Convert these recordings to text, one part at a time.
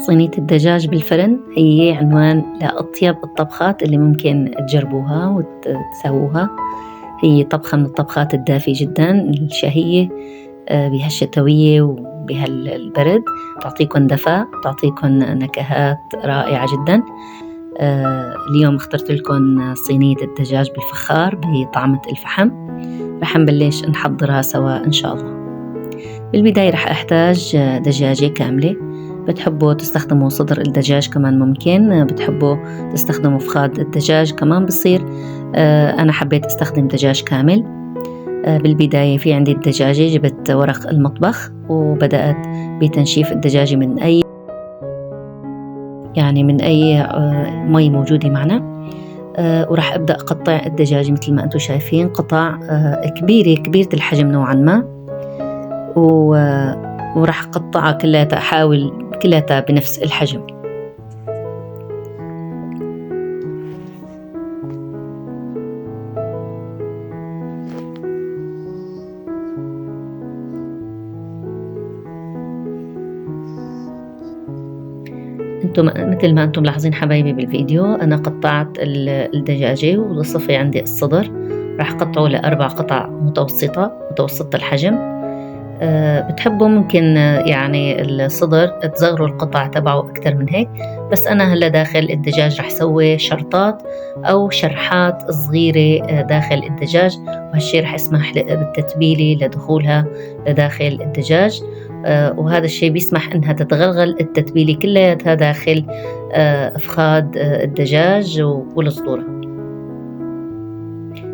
صينية الدجاج بالفرن هي عنوان لأطيب الطبخات اللي ممكن تجربوها وتسووها. هي طبخة من الطبخات الدافية جدا الشهية بهالشتوية وبهالبرد، تعطيكم دفء، تعطيكم نكهات رائعة جدا. اليوم اخترت لكم صينية الدجاج بالفخار بطعمة الفحم. رح نبلش نحضرها سوا إن شاء الله. بالبداية رح أحتاج دجاجة كاملة، بتحبوا تستخدموا صدر الدجاج كمان ممكن، بتحبوا تستخدموا فخاد الدجاج كمان بصير. أنا حبيت استخدم دجاج كامل. بالبداية في عندي الدجاجة، جبت ورق المطبخ وبدأت بتنشيف الدجاجة من أي مي موجودة معنا. ورح أبدأ أقطع الدجاجة مثل ما أنتم شايفين، قطع كبيرة الحجم نوعا ما، ورح أقطعها كلها، أحاول كلها بنفس الحجم. انتم مثل ما انتم ملاحظين حبايبي بالفيديو، انا قطعت الدجاجة وصفي عندي الصدر، راح قطعه ل4 قطع متوسطة الحجم. بتحبوا ممكن يعني الصدر تصغروا القطع تبعه أكتر من هيك، بس أنا هلا داخل الدجاج رح سوي شرطات أو شرحات صغيرة داخل الدجاج، وهالشي رح يسمح بالتتبيلة لدخولها لداخل الدجاج. وهذا الشيء بيسمح إنها تتغلغل التتبيلة كلها داخل أفخاد الدجاج والصدورة.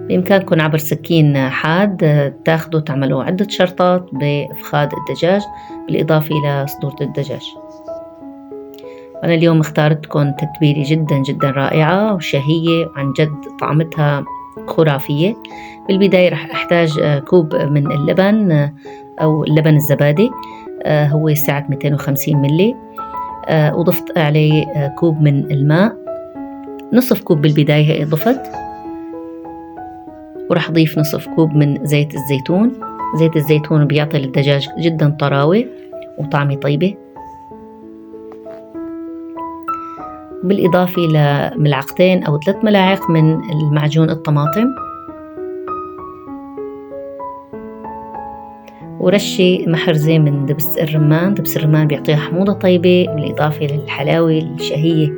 بإمكانكم عبر سكين حاد تاخدوا تعملوا عدة شرطات بأفخاد الدجاج بالإضافة إلى صدورة الدجاج. أنا اليوم اختارتكم تتبيلة جدا جدا رائعة وشهية، وعن جد طعمتها خرافية. بالبداية رح أحتاج كوب من اللبن أو اللبن الزبادي، هو سعة 250 ملي. وضفت عليه كوب من الماء، نصف كوب بالبداية هي ضفت، ورح أضيف نصف كوب من زيت الزيتون. زيت الزيتون بيعطي للدجاج جدا طراوة وطعمة طيبة. بالإضافة لملعقتين أو 3 ملاعق من المعجون الطماطم، ورشة محرزة من دبس الرمان. دبس الرمان بيعطيها حموضة طيبة بالإضافة للحلاوة الشهية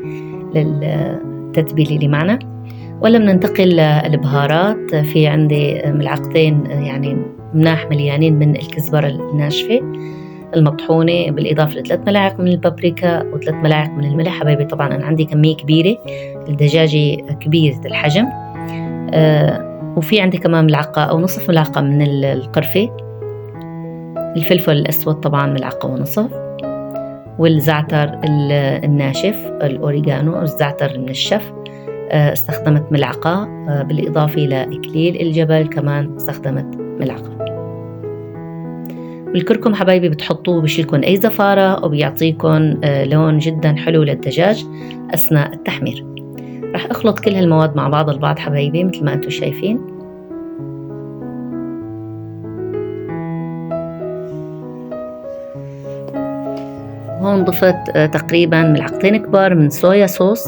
للتتبيلة اللي معنا. ولا بننتقل للبهارات، في عندي ملعقتين يعني مناح مليانين من الكزبرة الناشفة المطحونة، بالإضافة ل3 ملاعق من البابريكا و3 ملاعق من الملح. حبايبي طبعا أنا عندي كمية كبيرة، الدجاجة كبيرة الحجم. وفي عندي كمان ملعقة أو نصف ملعقة من القرفة. الفلفل الأسود طبعا ملعقة ونصف، والزعتر الناشف الأوريغانو أو الزعتر النشف استخدمت ملعقة، بالإضافة لإكليل الجبل كمان استخدمت ملعقة. والكركم حبايبي بتحطوه بشيلكم أي زفارة وبيعطيكم لون جدا حلو للدجاج أثناء التحمير. رح أخلط كل هالمواد مع بعض البعض حبايبي مثل ما أنتم شايفين. هون ضفت تقريبا ملعقتين كبار من صويا صوص،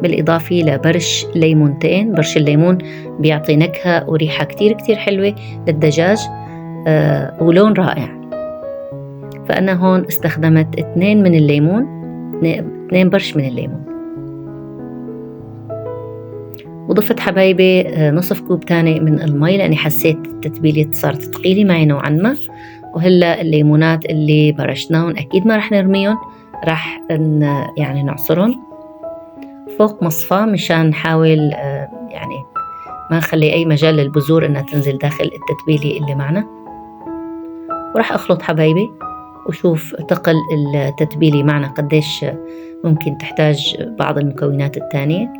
بالإضافة لبرش ليمونتين. برش الليمون بيعطي نكهة وريحة كتير كتير حلوة للدجاج ولون رائع. فأنا هون استخدمت 2 من الليمون، 2 برش من الليمون. وضفت حبايبي نصف كوب تاني من المي، لأني حسيت التتبيلة صارت ثقيلة معي نوعا ما. وهلا الليمونات اللي برشناهم أكيد ما رح نرميهم، رح يعني نعصرهم فوق مصفى مشان نحاول يعني ما نخلي أي مجال للبذور إنها تنزل داخل التتبيلة اللي معنا. ورح أخلط حبايبي وشوف تقل التتبيلة معنا قديش ممكن تحتاج بعض المكونات التانية.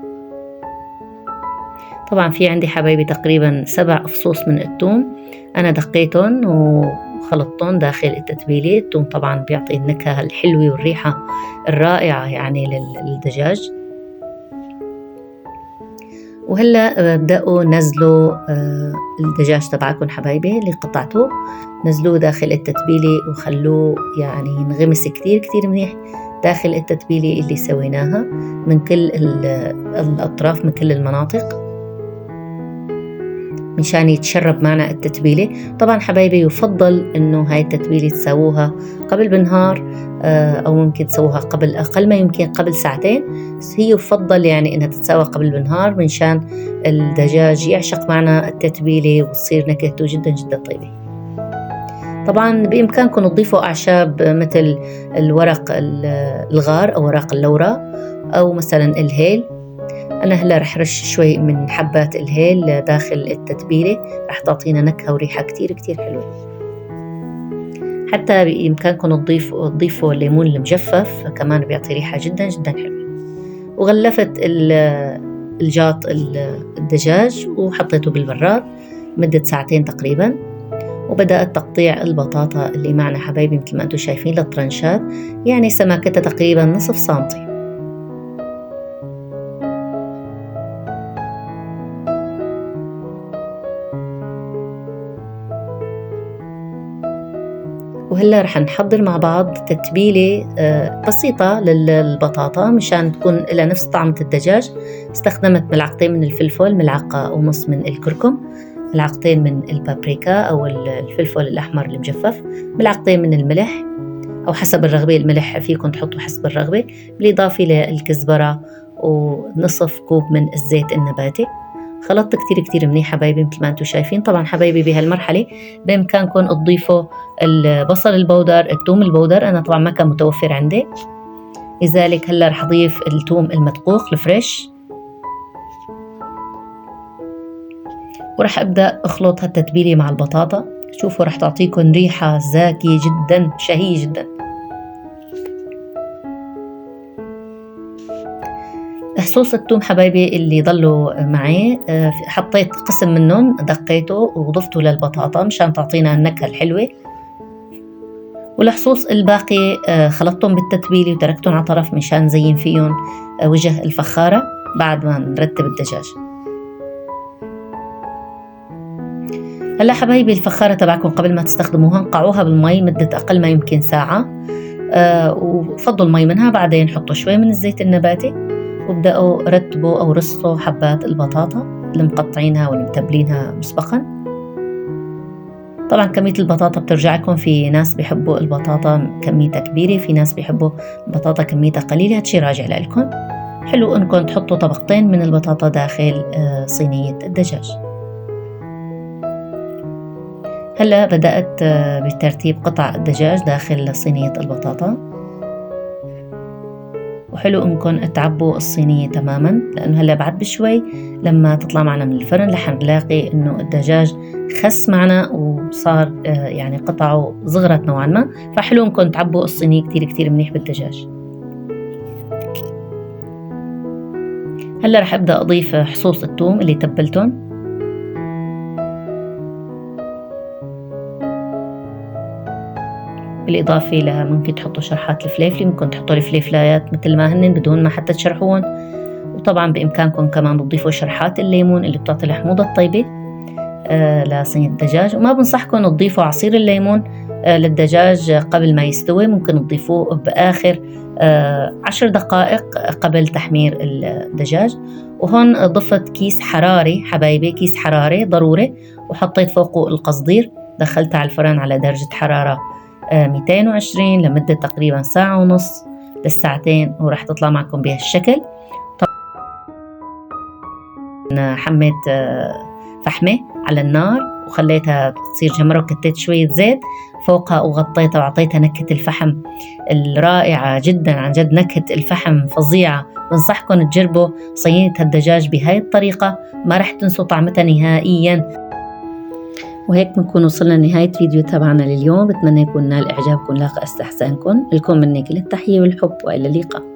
طبعا في عندي حبايبي تقريبا 7 فصوص من الثوم، أنا دقيتهم وخلطتهم داخل التتبيلة. الثوم طبعا بيعطي النكهة الحلوة والريحة الرائعة يعني للدجاج. وهلا بدأوا نزلوا الدجاج تبعكم حبايبي اللي قطعتوه، نزلوه داخل التتبيلة وخلوه يعني ينغمس كتير كتير منيح داخل التتبيلة اللي سويناها من كل الأطراف، من كل المناطق، مشان يتشرب معنا التتبيلة. طبعا حبايبي يفضل إنه هاي التتبيلة تسووها قبل بنهار، أو ممكن تسووها قبل أقل ما يمكن قبل ساعتين، بس هي يفضل يعني إنها تتسوى قبل بنهار منشان الدجاج يعشق معنا التتبيلة وتصير نكهته جدا جدا طيبة. طبعا بإمكانكم تضيفوا أعشاب مثل الورق الغار أو ورق اللورا أو مثلا الهيل. أنا هلا رح رش شوي من حبات الهيل داخل التتبيلة، رح تعطينا نكهة وريحة كتير كتير حلوة. حتى بإمكانكم تضيفوا الليمون المجفف، كمان بيعطي ريحة جدا جدا حلوة. وغلفت الجاط الدجاج وحطيته بالبراد مدة ساعتين تقريبا، وبدأت تقطيع البطاطا اللي معنا حبايبي مثل ما انتم شايفين للطرنشات، يعني سماكتها تقريبا نصف سنتي. وهلا رح نحضر مع بعض تتبيلة بسيطة للبطاطا مشان تكون لها نفس طعمة الدجاج. استخدمت ملعقتين من الفلفل، ملعقة ونص من الكركم، ملعقتين من البابريكا أو الفلفل الأحمر المجفف، ملعقتين من الملح أو حسب الرغبة، الملح فيكم تحطوا حسب الرغبة، بالإضافة للكزبرة ونصف كوب من الزيت النباتي. خلطت كتير كتير منيح حبايبي مثل ما انتم شايفين. طبعا حبايبي بهالمرحلة بإمكانكم تضيفوا البصل البودر، الثوم البودر، أنا طبعا ما كان متوفر عندي، لذلك هلا رح أضيف الثوم المدقوق الفريش، ورح أبدأ أخلط هالتتبيلة مع البطاطا. شوفوا رح تعطيكم ريحة زاكية جدا شهية جدا. حصوص الثوم حبايبي اللي ضلوا معي حطيت قسم منهم دقيته وضفته للبطاطا مشان تعطينا النكهة الحلوة، والحصوص الباقي خلطتهم بالتتبيلة وتركتهم على طرف مشان زين فيهم وجه الفخارة بعد ما نرتب الدجاج. هلا حبايبي الفخارة تبعكم قبل ما تستخدموها انقعوها بالمي مدة أقل ما يمكن ساعة، وفضوا المي منها، بعدين حطوا شوي من الزيت النباتي وابدأوا رتبوا أو رصوا حبات البطاطا اللي مقطعينها واللي متبلينها مسبقا. طبعا كمية البطاطا بترجع لكم، في ناس بيحبوا البطاطا كميتها كبيرة، في ناس بيحبوا البطاطا كميتها قليلة، هادشي راجع لكم. حلو انكم تحطوا طبقتين من البطاطا داخل صينية الدجاج. هلا بدأت بترتيب قطع الدجاج داخل صينية البطاطا، وحلو انكم تعبوا الصينية تماما، لانه هلا بعد بشوي لما تطلع معنا من الفرن رح نلاقي انه الدجاج خس معنا وصار يعني قطعه صغرت نوعا ما، فحلو انكم تعبوا الصينية كتير كتير منيح بالدجاج. هلا رح ابدأ اضيف حصوص الثوم اللي تبلتهم، بالإضافة لها ممكن تحطوا شرحات الفليفلة، ممكن تحطوا الفليفلايات مثل ما هن بدون ما حتى تشرحوهم. وطبعا بإمكانكم كمان تضيفوا شرحات الليمون اللي بتعطي الحموضة الطيبة لصينية الدجاج. وما بنصحكم تضيفوا عصير الليمون للدجاج قبل ما يستوي، ممكن تضيفوه بآخر 10 دقائق قبل تحمير الدجاج. وهون ضفت كيس حراري حبايبي، كيس حراري ضروري، وحطيت فوقه القصدير، دخلتها على الفرن على درجة حرارة 220 لمدة تقريبا ساعة ونص للساعتين، ورح تطلع معكم بهالشكل. طبعا حميت فحمة على النار وخليتها تصير جمرة، وكتيت شوية زيت فوقها وغطيتها وعطيتها نكهة الفحم الرائعة جدا، عن جد نكهة الفحم فظيعة. بنصحكم تجربوا صينية الدجاج بهاي الطريقة، ما رح تنسوا طعمتها نهائيا. وهيك بنكون وصلنا لنهاية فيديو تبعنا لليوم، بتمنى يكون نال إعجابكم لاقى استحسانكم. لكم مني كل التحية والحب، وإلى اللقاء.